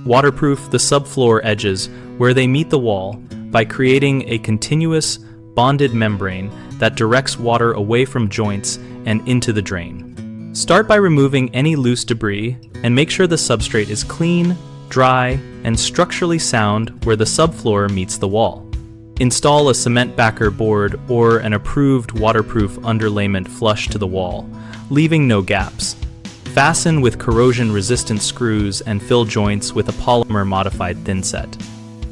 Waterproof the subfloor edges where they meet the wall by creating a continuous, bonded membrane that directs water away from joints and into the drain. Start by removing any loose debris and make sure the substrate is clean, dry, and structurally sound where the subfloor meets the wall. Install a cement backer board or an approved waterproof underlayment flush to the wall, leaving no gaps. Fasten with corrosion-resistant screws and fill joints with a polymer-modified thinset.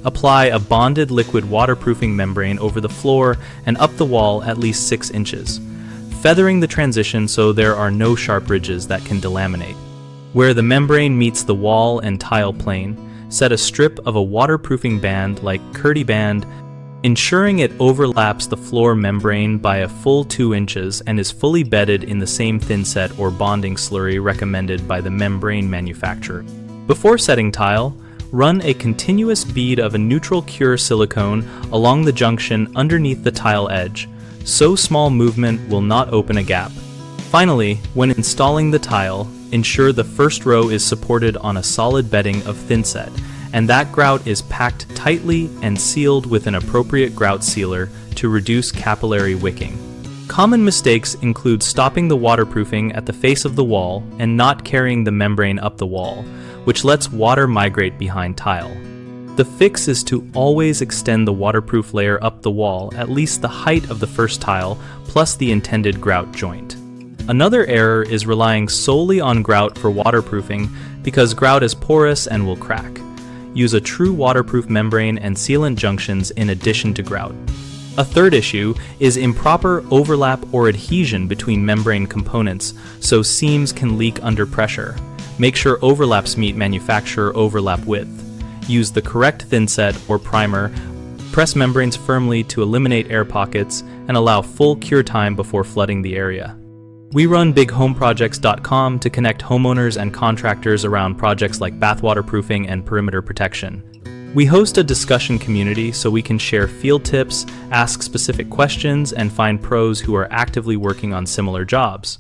Apply a bonded liquid waterproofing membrane over the floor and up the wall at least 6 inches, feathering the transition so there are no sharp ridges that can delaminate. Where the membrane meets the wall and tile plane, set a strip of a waterproofing band like Kerdi band, ensuring it overlaps the floor membrane by a full 2 inches and is fully bedded in the same thinset or bonding slurry recommended by the membrane manufacturer. Before setting tile, run a continuous bead of a neutral cure silicone along the junction underneath the tile edge, so small movement will not open a gap. Finally, when installing the tile, ensure the first row is supported on a solid bedding of thinset, and that grout is packed tightly and sealed with an appropriate grout sealer to reduce capillary wicking. Common mistakes include stopping the waterproofing at the face of the wall and not carrying the membrane up the wall, which lets water migrate behind tile. The fix is to always extend the waterproof layer up the wall at least the height of the first tile plus the intended grout joint. Another error is relying solely on grout for waterproofing because grout is porous and will crack. Use a true waterproof membrane and sealant junctions in addition to grout. A third issue is improper overlap or adhesion between membrane components, so seams can leak under pressure. Make sure overlaps meet manufacturer overlap width. Use the correct thinset or primer. Press membranes firmly to eliminate air pockets and allow full cure time before flooding the area. We run bighomeprojects.com to connect homeowners and contractors around projects like bath waterproofing and perimeter protection. We host a discussion community so we can share field tips, ask specific questions, and find pros who are actively working on similar jobs.